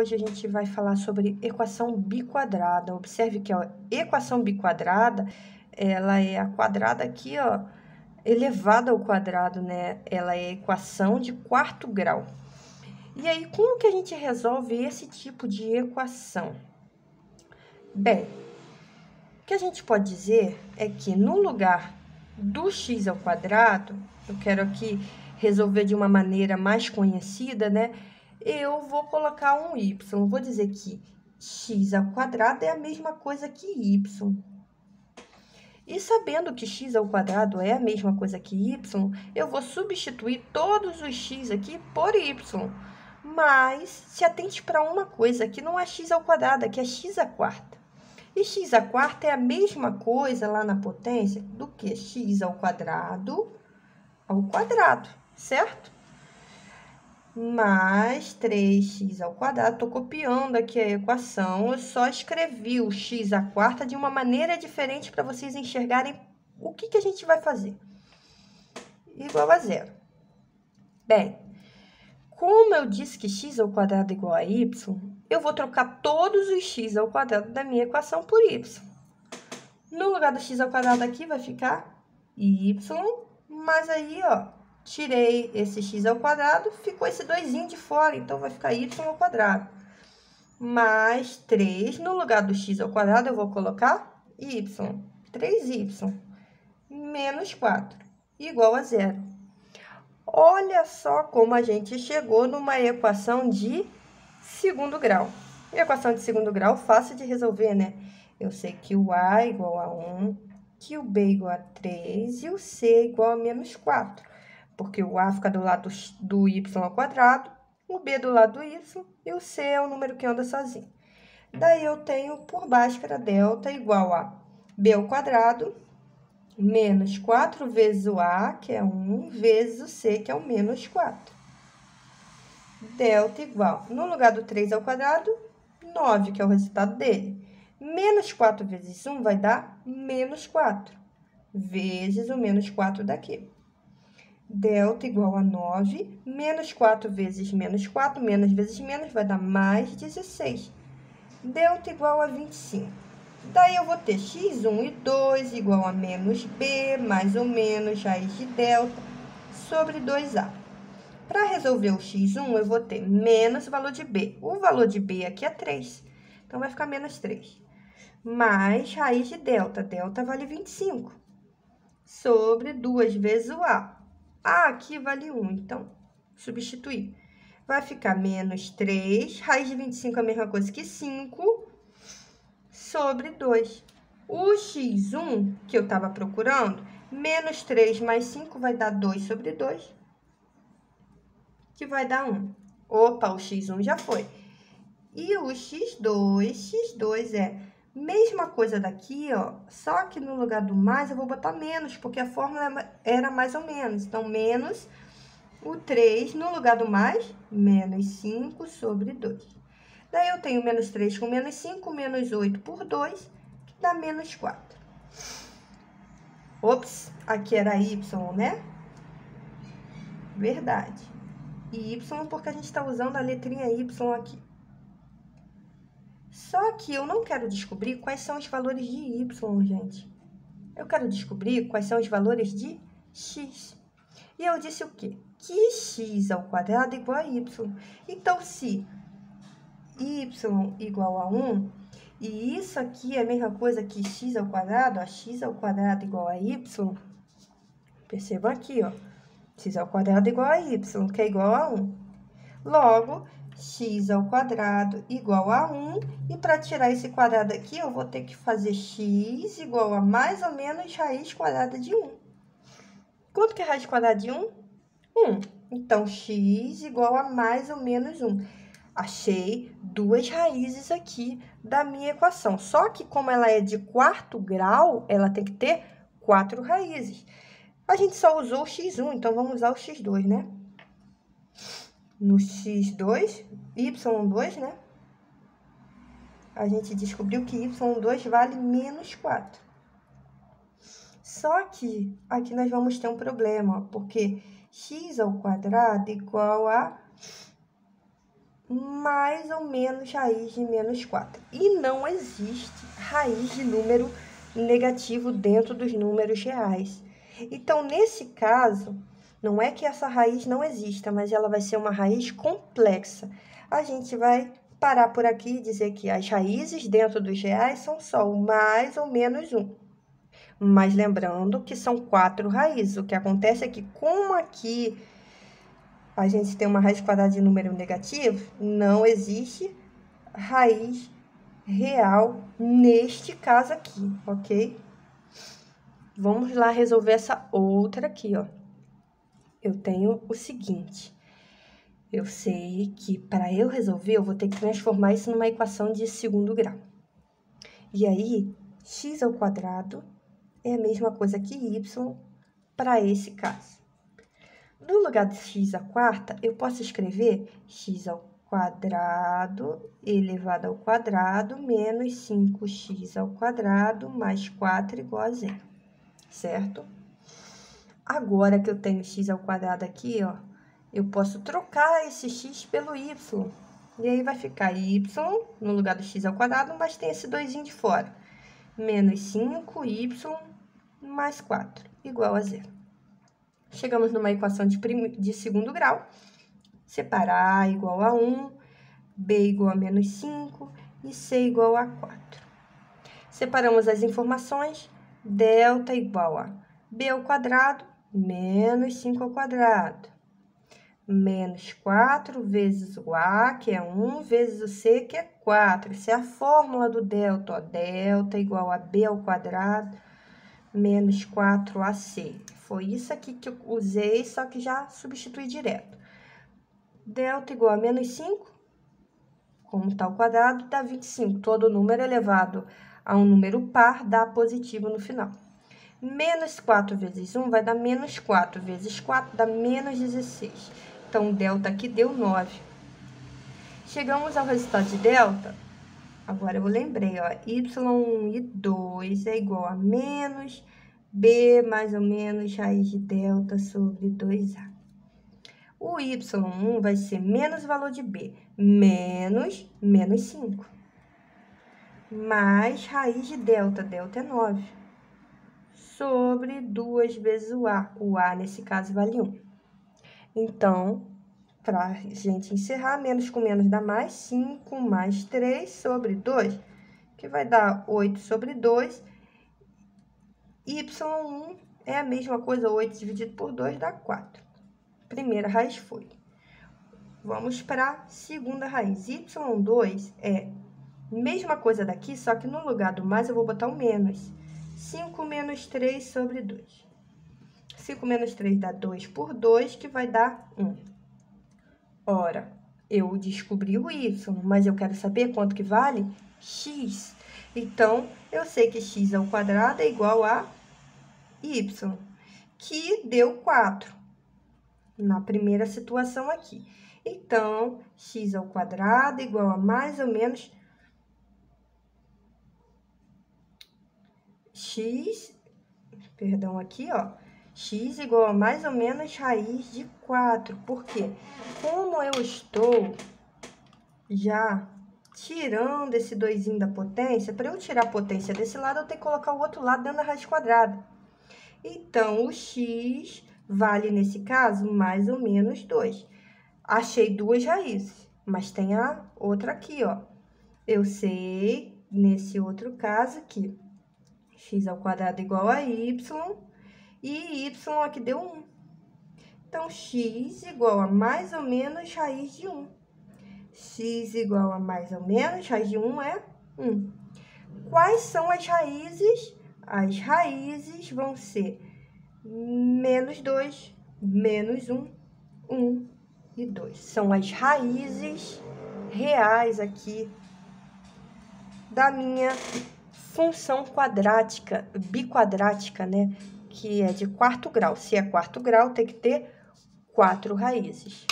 Hoje a gente vai falar sobre equação biquadrada. Observe que a equação biquadrada, ela é a quadrada aqui, ó, elevada ao quadrado, né? Ela é a equação de quarto grau. E aí, como que a gente resolve esse tipo de equação? Bem, o que a gente pode dizer é que no lugar do x ao quadrado, eu quero aqui resolver de uma maneira mais conhecida, né? Eu vou colocar um y. Vou dizer que x ao quadrado é a mesma coisa que y. E sabendo que x ao quadrado é a mesma coisa que y, eu vou substituir todos os x aqui por y. Mas se atente para uma coisa, que não é x ao quadrado, aqui é x à quarta. E x à quarta é a mesma coisa lá na potência do que x ao quadrado, certo? Mais 3x ao quadrado. Estou copiando aqui a equação, eu só escrevi o x à quarta de uma maneira diferente para vocês enxergarem o que a gente vai fazer. Igual a zero. Bem, como eu disse que x ao quadrado é igual a y, eu vou trocar todos os x ao quadrado da minha equação por y. No lugar do x ao quadrado aqui vai ficar y, mas aí, ó, tirei esse x ao quadrado, ficou esse 2 de fora, então vai ficar y ao quadrado. Mais 3, no lugar do x ao quadrado, eu vou colocar y, 3y, menos 4, igual a zero. Olha só como a gente chegou numa equação de segundo grau. Equação de segundo grau, fácil de resolver, né? Eu sei que o a é igual a 1, que o b é igual a 3 e o c é igual a menos 4. Porque o a fica do lado do y ao quadrado, o b do lado do y e o c é o número que anda sozinho. Daí eu tenho por Bhaskara delta igual a b ao quadrado menos 4 vezes o a, que é 1, vezes o c, que é o menos 4. Delta igual, no lugar do 3 ao quadrado, 9, que é o resultado dele. Menos 4 vezes 1 vai dar menos 4, vezes o menos 4 daqui. Delta igual a 9, menos 4 vezes menos 4, menos vezes menos, vai dar mais 16. Delta igual a 25. Daí, eu vou ter x1 e 2 igual a menos b, mais ou menos, raiz de delta, sobre 2a. Para resolver o x1, eu vou ter menos o valor de b. O valor de b aqui é 3, então vai ficar menos 3. Mais raiz de delta, delta vale 25, sobre 2 vezes o a. A aqui vale 1, então, substituir. Vai ficar menos 3, raiz de 25 é a mesma coisa que 5, sobre 2. O x1 que eu estava procurando, menos 3 mais 5 vai dar 2 sobre 2, que vai dar 1. Opa, o x1 já foi. E o x2 é mesma coisa daqui, ó, só que no lugar do mais eu vou botar menos, porque a fórmula era mais ou menos. Então, menos o 3 no lugar do mais, menos 5 sobre 2. Daí, eu tenho menos 3 com menos 5, menos 8 por 2, que dá menos 4. Ops, aqui era y, né? Verdade. E y porque a gente está usando a letrinha y aqui. Só que eu não quero descobrir quais são os valores de y, gente. Eu quero descobrir quais são os valores de x. E eu disse o quê? Que x ao quadrado é igual a y. Então, se y igual a 1, e isso aqui é a mesma coisa que x ao quadrado, ó, x ao quadrado igual a y, percebam aqui, ó, x ao quadrado igual a y, que é igual a 1. Logo, x ao quadrado igual a 1, e para tirar esse quadrado aqui, eu vou ter que fazer x igual a mais ou menos raiz quadrada de 1. Quanto que é raiz quadrada de 1? 1. Então, x igual a mais ou menos 1. Achei duas raízes aqui da minha equação. Só que, como ela é de quarto grau, ela tem que ter 4 raízes. A gente só usou o x1, então vamos usar o x2, né? No x2, y2, né? A gente descobriu que y2 vale menos 4. Só que aqui nós vamos ter um problema, porque x ao quadrado igual a mais ou menos raiz de menos 4. E não existe raiz de número negativo dentro dos números reais. Então, nesse caso, não é que essa raiz não exista, mas ela vai ser uma raiz complexa. A gente vai parar por aqui e dizer que as raízes dentro dos reais são só o mais ou menos 1. Mas lembrando que são 4 raízes. O que acontece é que, como aqui a gente tem uma raiz quadrada de número negativo, não existe raiz real neste caso aqui, ok? Vamos lá resolver essa outra aqui, ó. Eu tenho o seguinte, eu sei que para eu resolver, eu vou ter que transformar isso numa equação de segundo grau. E aí, x ao quadrado é a mesma coisa que y para esse caso. No lugar de x à quarta, eu posso escrever x ao quadrado elevado ao quadrado menos 5x ao quadrado mais 4 igual a zero, certo? Agora que eu tenho x ao quadrado aqui, ó, eu posso trocar esse x pelo y. E aí vai ficar y no lugar do x ao quadrado, mas tem esse 2 de fora. Menos 5y mais 4 igual a zero. Chegamos numa equação de segundo grau. Separar A igual a 1, B igual a menos 5 e C igual a 4. Separamos as informações. Delta igual a B ao quadrado menos 5 ao quadrado. Menos 4 vezes o A, que é 1, vezes o C, que é 4. Essa é a fórmula do delta, ó. Delta igual a B ao quadrado menos 4AC. Foi isso aqui que eu usei, só que já substituí direto. Delta igual a menos 5, como está ao quadrado, dá 25. Todo número elevado a um número par dá positivo no final. Menos 4 vezes 1 vai dar menos 4 vezes 4 dá menos 16. Então, delta aqui deu 9. Chegamos ao resultado de delta. Agora, eu lembrei, ó, y1 e 2 é igual a menos b mais ou menos raiz de delta sobre 2a. O y1 vai ser menos o valor de b, menos 5. Mais raiz de delta, delta é 9. Sobre 2 vezes o a nesse caso vale 1. Então, para a gente encerrar, menos com menos dá mais, 5 mais 3 sobre 2, que vai dar 8 sobre 2. Y1 é a mesma coisa, 8 dividido por 2 dá 4. Primeira raiz foi. Vamos para a segunda raiz. Y2 é a mesma coisa daqui, só que no lugar do mais eu vou botar o menos. 5 menos 3 sobre 2. 5 menos 3 dá 2 por 2, que vai dar 1. Ora, eu descobri o y, mas eu quero saber quanto que vale x. Então, eu sei que x ao quadrado é igual a y, que deu 4, na primeira situação aqui. Então, x ao quadrado é igual a mais ou menos x, perdão, aqui, ó, x igual a mais ou menos raiz de 4. Por quê? Como eu estou já tirando esse 2 da potência, para eu tirar a potência desse lado, eu tenho que colocar o outro lado dentro da raiz quadrada. Então, o x vale, nesse caso, mais ou menos 2. Achei duas raízes, mas tem a outra aqui, ó. Eu sei, nesse outro caso aqui, x ao quadrado igual a y, e y aqui deu 1. Então, x igual a mais ou menos raiz de 1. X igual a mais ou menos raiz de 1 é 1. Quais são as raízes? As raízes vão ser menos 2, menos 1, 1 e 2. São as raízes reais aqui da minha função quadrática, biquadrática, né? Que é de quarto grau. Se é quarto grau, tem que ter 4 raízes.